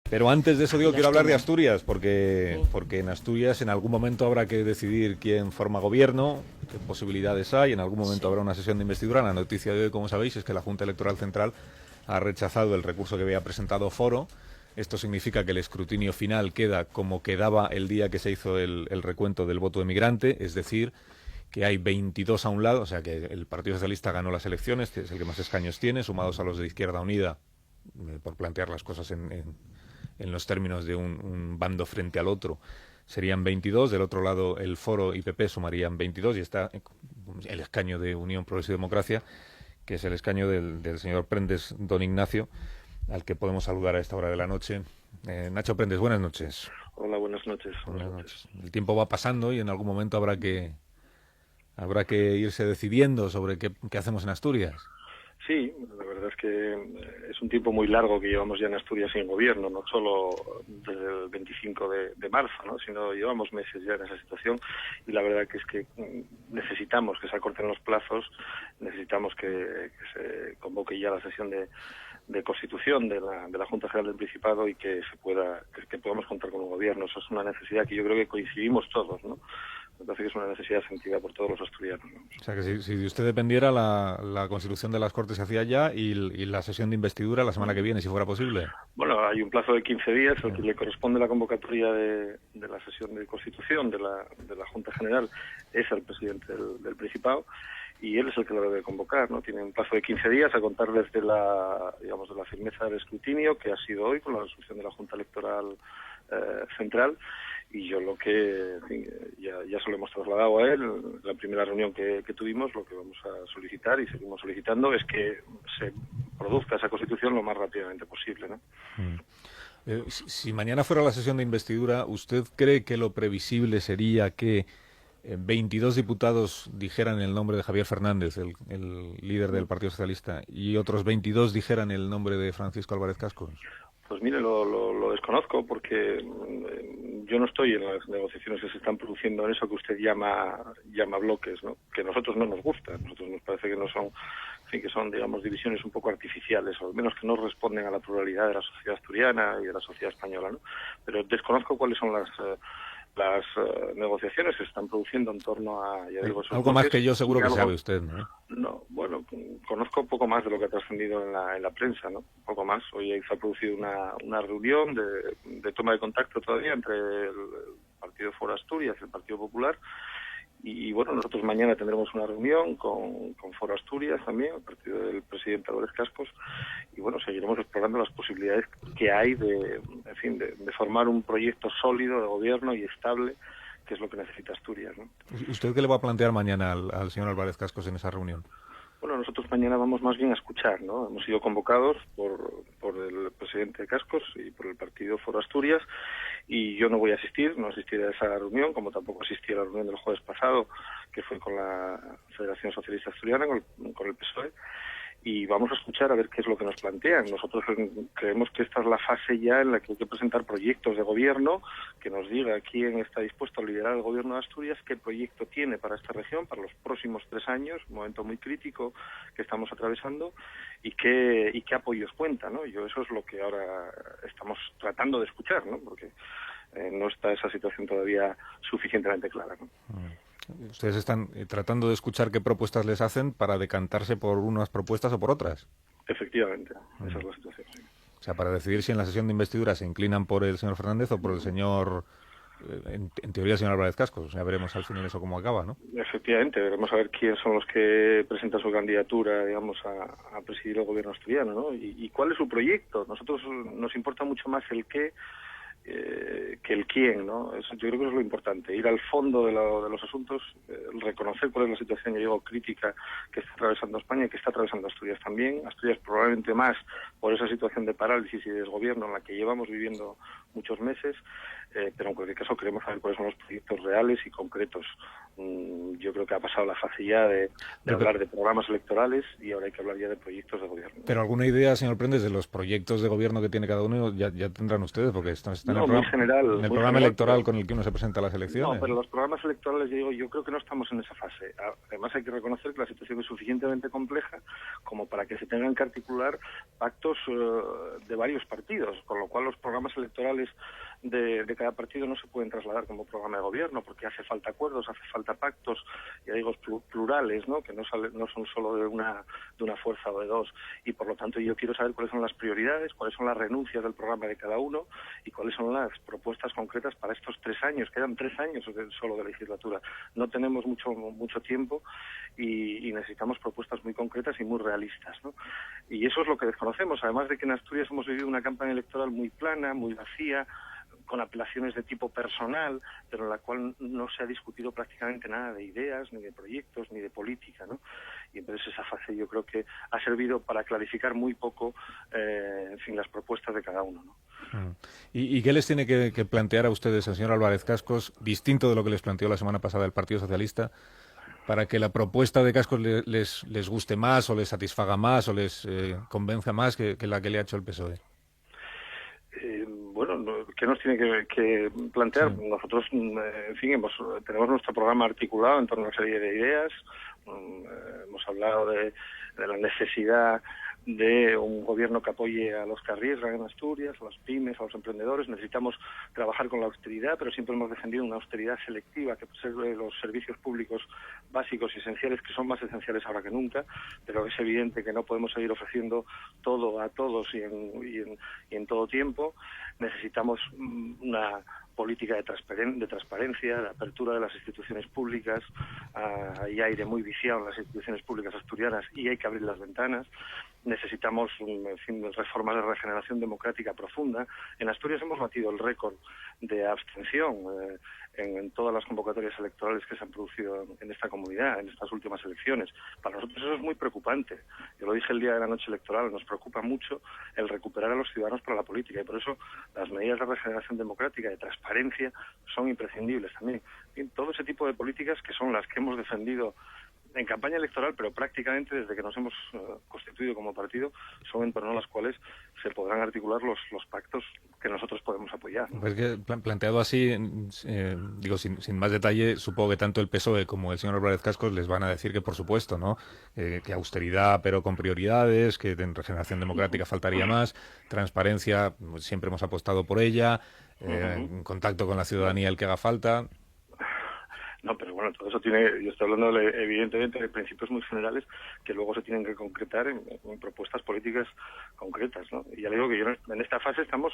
Pero antes de eso digo, quiero hablar de Asturias, porque en Asturias en algún momento habrá que decidir quién forma gobierno, qué posibilidades hay, en algún momento habrá una sesión de investidura. La noticia de hoy, como sabéis, es que la Junta Electoral Central ha rechazado el recurso que había presentado Foro. Esto significa que el escrutinio final queda como quedaba el día que se hizo el recuento del voto emigrante, es decir, que hay 22 a un lado, o sea que el Partido Socialista ganó las elecciones, que es el que más escaños tiene, sumados a los de Izquierda Unida, por plantear las cosas en los términos de un bando frente al otro, serían 22. Del otro lado, el Foro y PP sumarían 22, y está el escaño de Unión Progreso y Democracia, que es el escaño del señor Prendes, don Ignacio, al que podemos saludar a esta hora de la noche. Nacho Prendes, buenas noches. Hola, buenas noches. Buenas noches. El tiempo va pasando y en algún momento habrá que irse decidiendo sobre qué hacemos en Asturias. Sí, la verdad es que es un tiempo muy largo que llevamos ya en Asturias sin gobierno, no solo desde el 25 de marzo, ¿no? Sino llevamos meses ya en esa situación, y la verdad que es que necesitamos que se acorten los plazos, necesitamos que se convoque ya la sesión de constitución de la Junta General del Principado y que podamos contar con un gobierno. Eso es una necesidad que yo creo que coincidimos todos, ¿no? Me parece que es una necesidad sentida por todos los asturianos, ¿no? O sea, que si de usted dependiera, la constitución de las Cortes se hacía ya, y la sesión de investidura la semana que viene, si fuera posible. Bueno, hay un plazo de 15 días al que le corresponde la convocatoria de la sesión de constitución de la Junta General, es el presidente del Principado, y él es el que lo debe convocar, ¿no? Tiene un plazo de 15 días a contar desde de la firmeza del escrutinio, que ha sido hoy con la resolución de la Junta Electoral Central. Y yo lo que, en fin, ya se lo hemos trasladado a él, la primera reunión que tuvimos, lo que vamos a solicitar y seguimos solicitando es que se produzca esa constitución lo más rápidamente posible, ¿no? Si mañana fuera la sesión de investidura, ¿usted cree que lo previsible sería que 22 diputados dijeran el nombre de Javier Fernández, el líder del Partido Socialista, y otros 22 dijeran el nombre de Francisco Álvarez Cascos? Pues mire, lo desconozco porque yo no estoy en las negociaciones que se están produciendo en eso que usted llama bloques, ¿no? Que a nosotros no nos gusta, a nosotros nos parece que no son, en fin, que son, digamos, divisiones un poco artificiales, o al menos que no responden a la pluralidad de la sociedad asturiana y de la sociedad española, ¿no? Pero desconozco cuáles son las negociaciones que se están produciendo en torno a, ya digo, esos algo más que yo seguro que algo, sabe usted, ¿no? No, bueno, conozco un poco más de lo que ha trascendido en la prensa, ¿no? Un poco más. Hoy se ha producido una reunión de toma de contacto todavía entre el Partido Foro Asturias y el Partido Popular. Y bueno, nosotros mañana tendremos una reunión con Foro Asturias también, el partido del presidente Álvarez Cascos, y bueno, seguiremos explorando las posibilidades que hay de formar un proyecto sólido de gobierno y estable, que es lo que necesita Asturias, ¿no? ¿Usted qué le va a plantear mañana al señor Álvarez Cascos en esa reunión? Bueno, nosotros mañana vamos más bien a escuchar, ¿no? Hemos sido convocados por el presidente Cascos y por el partido Foro Asturias, y yo no voy a asistir, no asistiré a esa reunión, como tampoco asistí a la reunión del jueves pasado, que fue con la Federación Socialista Asturiana, con el PSOE, y vamos a escuchar a ver qué es lo que nos plantean. Nosotros creemos que esta es la fase ya en la que hay que presentar proyectos de gobierno, que nos diga quién está dispuesto a liderar el gobierno de Asturias, qué proyecto tiene para esta región, para los próximos 3 años, un momento muy crítico que estamos atravesando, y qué apoyos cuenta, ¿no? Eso es lo que ahora estamos tratando de escuchar, ¿no? Porque no está esa situación todavía suficientemente clara, ¿no? Ustedes están tratando de escuchar qué propuestas les hacen para decantarse por unas propuestas o por otras. Efectivamente, esa es la situación, sí. O sea, para decidir si en la sesión de investidura se inclinan por el señor Fernández o por el señor, en teoría, el señor Álvarez Cascos. O sea, veremos al final eso cómo acaba, ¿no? Efectivamente, veremos a ver quiénes son los que presentan su candidatura, digamos, a presidir el gobierno asturiano, ¿no? Y cuál es su proyecto. Nosotros nos importa mucho más el qué que el quién, ¿no? Eso, yo creo que eso es lo importante, ir al fondo de los asuntos, reconocer cuál es la situación, yo digo, crítica que está atravesando España y que está atravesando Asturias también. Asturias probablemente más por esa situación de parálisis y desgobierno en la que llevamos viviendo muchos meses, pero en cualquier caso queremos saber cuáles son los proyectos reales y concretos Yo creo que ha pasado la fase ya de hablar de programas electorales y ahora hay que hablar ya de proyectos de gobierno. Pero alguna idea, señor Prendes, de los proyectos de gobierno que tiene cada uno ya tendrán ustedes, porque están en el programa electoral con el que uno se presenta a las elecciones. No, pero los programas electorales, yo creo que no estamos en esa fase. Además hay que reconocer que la situación es suficientemente compleja como para que se tengan que articular pactos de varios partidos, con lo cual los programas electorales de cada partido no se pueden trasladar como programa de gobierno, porque hace falta acuerdos, hace falta pactos, ya digo, plurales, ¿no? Que no son solo de una fuerza o de dos, y por lo tanto yo quiero saber cuáles son las prioridades, cuáles son las renuncias del programa de cada uno y cuáles son las propuestas concretas para estos 3 años. Quedan 3 años solo de legislatura, no tenemos mucho tiempo y necesitamos propuestas muy concretas y muy realistas, ¿no? Y eso es lo que desconocemos, además de que en Asturias hemos vivido una campaña electoral muy plana, muy vacía, con apelaciones de tipo personal, pero en la cual no se ha discutido prácticamente nada de ideas, ni de proyectos, ni de política, ¿no? Y entonces esa fase yo creo que ha servido para clarificar muy poco, en fin, las propuestas de cada uno, ¿no? ¿Y qué les tiene que plantear a ustedes, al señor Álvarez Cascos, distinto de lo que les planteó la semana pasada el Partido Socialista, para que la propuesta de Cascos les guste más, o les satisfaga más, o les convenza más que la que le ha hecho el PSOE? Bueno, ¿qué nos tiene que plantear? Sí. Nosotros, en fin, tenemos nuestro programa articulado en torno a una serie de ideas. Hemos hablado de la necesidad de un gobierno que apoye a los que arriesgan en Asturias, a las pymes, a los emprendedores. Necesitamos trabajar con la austeridad, pero siempre hemos defendido una austeridad selectiva, que preserve los servicios públicos básicos y esenciales, que son más esenciales ahora que nunca, pero es evidente que no podemos seguir ofreciendo todo a todos y en todo tiempo. Necesitamos una política de transparencia, de apertura de las instituciones públicas. Hay aire muy viciado en las instituciones públicas asturianas y hay que abrir las ventanas. Necesitamos, en fin, reformas de regeneración democrática profunda. En Asturias hemos batido el récord de abstención en todas las convocatorias electorales que se han producido en esta comunidad, en estas últimas elecciones. Para nosotros eso es muy preocupante. Yo lo dije el día de la noche electoral, nos preocupa mucho el recuperar a los ciudadanos para la política, y por eso las medidas de regeneración democrática, de transparencia, son imprescindibles también. En todo ese tipo de políticas que son las que hemos defendido en campaña electoral, pero prácticamente desde que nos hemos constituido como partido, son en torno a las cuales se podrán articular los pactos que nosotros podemos apoyar, ¿no? Pues que planteado así, digo, sin más detalle, supongo que tanto el PSOE como el señor Álvarez Cascos les van a decir que, por supuesto, ¿no? Que austeridad, pero con prioridades, que en regeneración democrática faltaría más, transparencia, pues siempre hemos apostado por ella, contacto con la ciudadanía el que haga falta. No, pero bueno, todo eso yo estoy hablando evidentemente de principios muy generales que luego se tienen que concretar en propuestas políticas concretas, ¿no? Y ya le digo que en esta fase estamos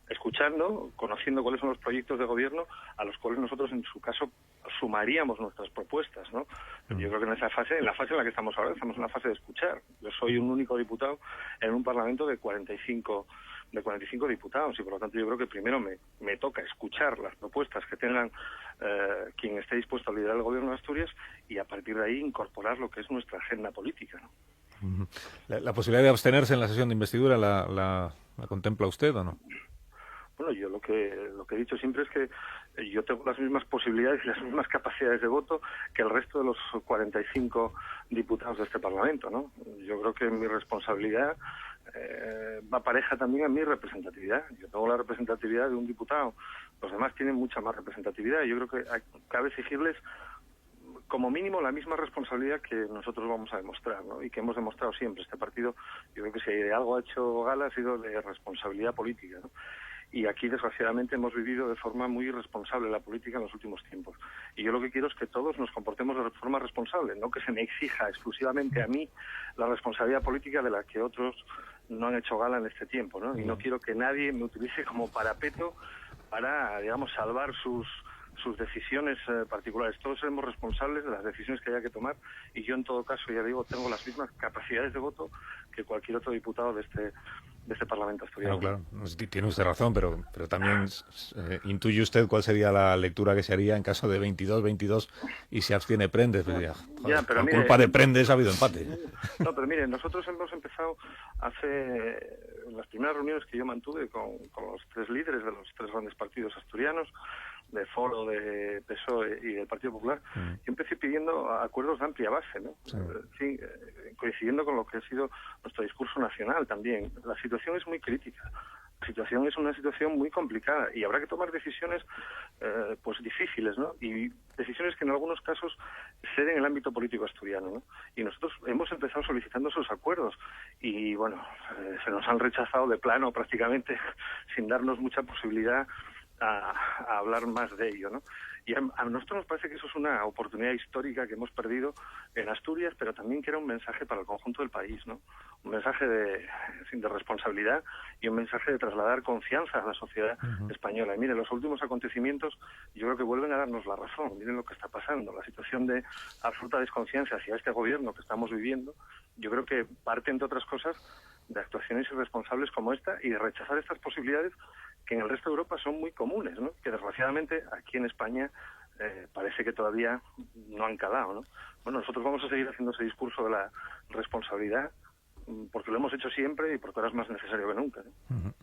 escuchando, conociendo cuáles son los proyectos de gobierno a los cuales nosotros, en su caso, sumaríamos nuestras propuestas, ¿no? Yo creo que en la fase en la que estamos ahora, estamos en la fase de escuchar. Yo soy un único diputado en un parlamento de 45 diputados, y por lo tanto yo creo que primero me toca escuchar las propuestas que tengan quien esté dispuesto a liderar el gobierno de Asturias, y a partir de ahí incorporar lo que es nuestra agenda política, ¿no? ¿La posibilidad de abstenerse en la sesión de investidura la contempla usted o no? Bueno, yo lo que he dicho siempre es que yo tengo las mismas posibilidades y las mismas capacidades de voto que el resto de los 45 diputados de este Parlamento, ¿no? Yo creo que mi responsabilidad va pareja también a mi representatividad. Yo tengo la representatividad de un diputado, los demás tienen mucha más representatividad, y yo creo que cabe exigirles como mínimo la misma responsabilidad que nosotros vamos a demostrar, ¿no? Y que hemos demostrado siempre. Este partido, yo creo que si de algo ha hecho gala ha sido de responsabilidad política, ¿no? Y aquí, desgraciadamente, hemos vivido de forma muy irresponsable la política en los últimos tiempos. Y yo lo que quiero es que todos nos comportemos de forma responsable, no que se me exija exclusivamente a mí la responsabilidad política de la que otros no han hecho gala en este tiempo, ¿no? Y no quiero que nadie me utilice como parapeto para, digamos, salvar sus decisiones particulares. Todos seremos responsables de las decisiones que haya que tomar, y yo, en todo caso, ya digo, tengo las mismas capacidades de voto que cualquier otro diputado de este Parlamento asturiano. Claro, no, tiene usted razón, pero también intuye usted cuál sería la lectura que se haría en caso de 22-22 y se abstiene Prendes. Pues pero por mire, culpa de Prendes ha habido empate. No, pero mire, nosotros hemos empezado en las primeras reuniones que yo mantuve con los tres líderes de los tres grandes partidos asturianos, de Foro, de PSOE y del Partido Popular, yo empecé pidiendo acuerdos de amplia base, ¿no? Sí, coincidiendo con lo que ha sido nuestro discurso nacional también. La situación es muy crítica. La situación es una situación muy complicada y habrá que tomar decisiones pues difíciles, ¿no? Y decisiones que en algunos casos ceden en el ámbito político asturiano, ¿no? Y nosotros hemos empezado solicitando esos acuerdos y, bueno, se nos han rechazado de plano prácticamente sin darnos mucha posibilidad a hablar más de ello, ¿no? Y a nosotros nos parece que eso es una oportunidad histórica que hemos perdido en Asturias, pero también que era un mensaje para el conjunto del país, ¿no? Un mensaje de responsabilidad y un mensaje de trasladar confianza a la sociedad española. Y miren, los últimos acontecimientos yo creo que vuelven a darnos la razón. Miren lo que está pasando, la situación de absoluta desconfianza hacia este gobierno que estamos viviendo, yo creo que parte, entre otras cosas, de actuaciones irresponsables como esta y de rechazar estas posibilidades que en el resto de Europa son muy comunes, ¿no? Que desgraciadamente aquí en España parece que todavía no han calado, ¿no? Bueno, nosotros vamos a seguir haciendo ese discurso de la responsabilidad porque lo hemos hecho siempre y porque ahora es más necesario que nunca, ¿no?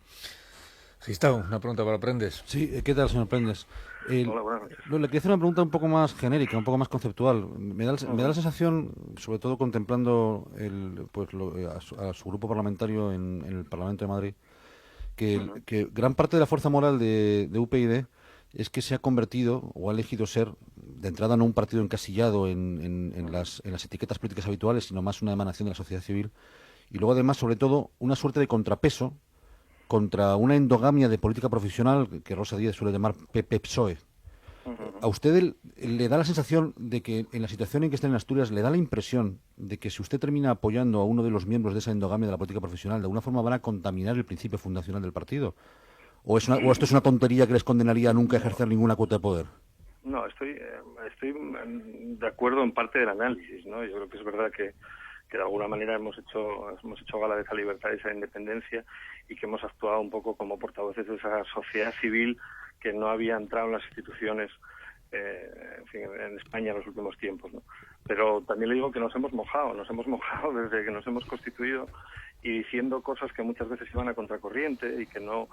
Gistau, una pregunta para Prendes. Sí, ¿qué tal, señor Prendes? Hola, buenas noches. Le quería hacer una pregunta un poco más genérica, un poco más conceptual. Me da la sensación, sobre todo contemplando a su grupo parlamentario en el Parlamento de Madrid, que gran parte de la fuerza moral de UPyD es que se ha convertido o ha elegido ser, de entrada, no un partido encasillado en las etiquetas políticas habituales, sino más una emanación de la sociedad civil, y luego además, sobre todo, una suerte de contrapeso contra una endogamia de política profesional que Rosa Díez suele llamar PP-PSOE. ¿A usted le da la sensación de que en la situación en que está en Asturias, le da la impresión de que si usted termina apoyando a uno de los miembros de esa endogamia de la política profesional, de alguna forma van a contaminar el principio fundacional del partido? ¿O esto es una tontería que les condenaría a nunca ejercer ninguna cuota de poder? No, estoy de acuerdo en parte del análisis, ¿no? Yo creo que es verdad que de alguna manera hemos hecho gala de esa libertad, de esa independencia y que hemos actuado un poco como portavoces de esa sociedad civil que no había entrado en las instituciones en España en los últimos tiempos, ¿no? Pero también le digo que nos hemos mojado desde que nos hemos constituido y diciendo cosas que muchas veces iban a contracorriente y que no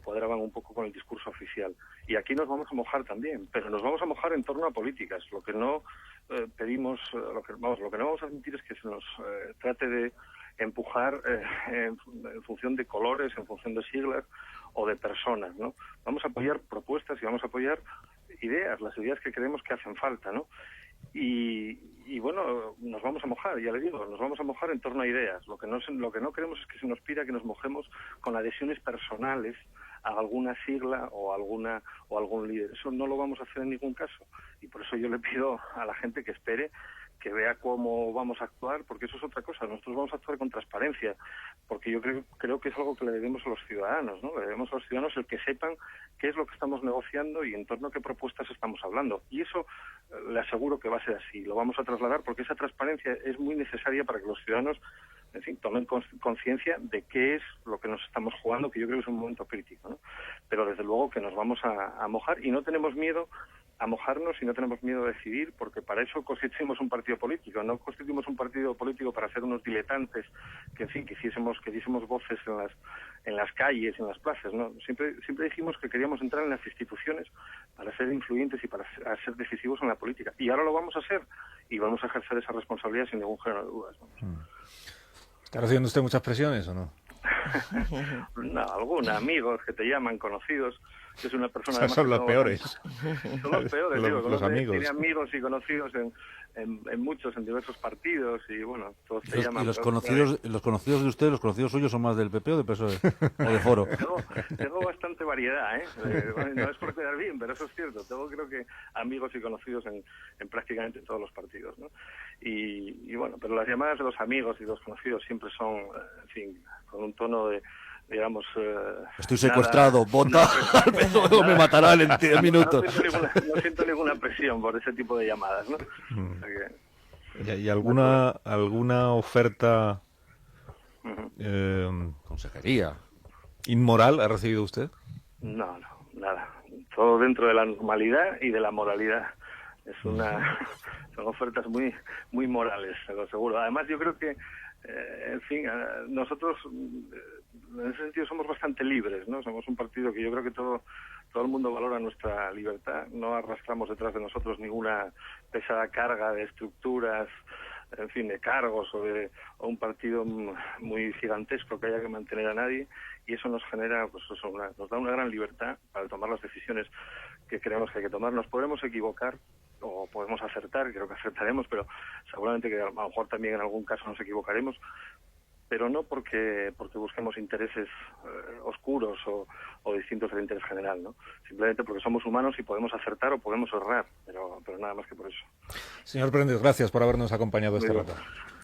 cuadraban un poco con el discurso oficial. Y aquí nos vamos a mojar también, pero nos vamos a mojar en torno a políticas. Lo que no pedimos, lo que no vamos a admitir es que se nos trate de empujar en función de colores, en función de siglas o de personas, ¿no? Vamos a apoyar propuestas y vamos a apoyar ideas, las ideas que creemos que hacen falta, ¿no? Y bueno, nos vamos a mojar, ya le digo, nos vamos a mojar en torno a ideas. Lo que no queremos es que se nos pida que nos mojemos con adhesiones personales a alguna sigla o algún líder. Eso no lo vamos a hacer en ningún caso. Y por eso yo le pido a la gente que espere, que vea cómo vamos a actuar, porque eso es otra cosa. Nosotros vamos a actuar con transparencia, porque yo creo que es algo que le debemos a los ciudadanos, ¿no? Le debemos a los ciudadanos el que sepan qué es lo que estamos negociando y en torno a qué propuestas estamos hablando. Y eso le aseguro que va a ser así. Lo vamos a trasladar porque esa transparencia es muy necesaria para que los ciudadanos, en fin, tomen conciencia de qué es lo que nos estamos jugando, que yo creo que es un momento crítico, ¿no? Pero desde luego que nos vamos a mojar y no tenemos miedo a mojarnos y no tenemos miedo a decidir, porque para eso constituimos un partido político, no constituimos un partido político para ser unos diletantes que, en fin, que diésemos voces en las calles, en las plazas, ¿no? Siempre dijimos que queríamos entrar en las instituciones para ser influyentes y para ser decisivos en la política, y ahora lo vamos a hacer y vamos a ejercer esa responsabilidad sin ningún género de dudas, ¿no? ¿Está recibiendo usted muchas presiones o no? No, alguna, amigos que te llaman, conocidos, que es una persona... O sea, son los peores. Son los peores, digo. Los amigos. Tiene amigos y conocidos en diversos partidos y, bueno, todos te llaman. ¿Y los conocidos de usted, los conocidos suyos, son más del PP o de PSOE? ¿O de Foro? Tengo bastante variedad, ¿eh? No es por quedar bien, pero eso es cierto. Tengo, creo que, amigos y conocidos en prácticamente todos los partidos, ¿no? Y bueno, pero las llamadas de los amigos y los conocidos siempre son, en fin, con un tono de, digamos... Estoy secuestrado, vota al PSOE o me matarán en 10 minutos. No siento ninguna presión por ese tipo de llamadas, ¿no? O sea que, ¿Y alguna oferta Consejería. ¿Inmoral ha recibido usted? No, nada. Todo dentro de la normalidad y de la moralidad. Son ofertas muy morales, te lo aseguro. Además, yo creo que, en fin, nosotros en ese sentido somos bastante libres, ¿no? Somos un partido que yo creo que todo el mundo valora nuestra libertad. No arrastramos detrás de nosotros ninguna pesada carga de estructuras, en fin, de cargos o un partido muy gigantesco que haya que mantener a nadie, y eso nos genera, pues eso, nos da una gran libertad para tomar las decisiones que creemos que hay que tomar. Nos podremos equivocar o podemos acertar, creo que acertaremos, pero seguramente que a lo mejor también en algún caso nos equivocaremos, pero no porque busquemos intereses oscuros o distintos del interés general, ¿no? Simplemente porque somos humanos y podemos acertar o podemos errar, pero nada más que por eso. Señor Prendes, gracias por habernos acompañado este Muy bien. rato.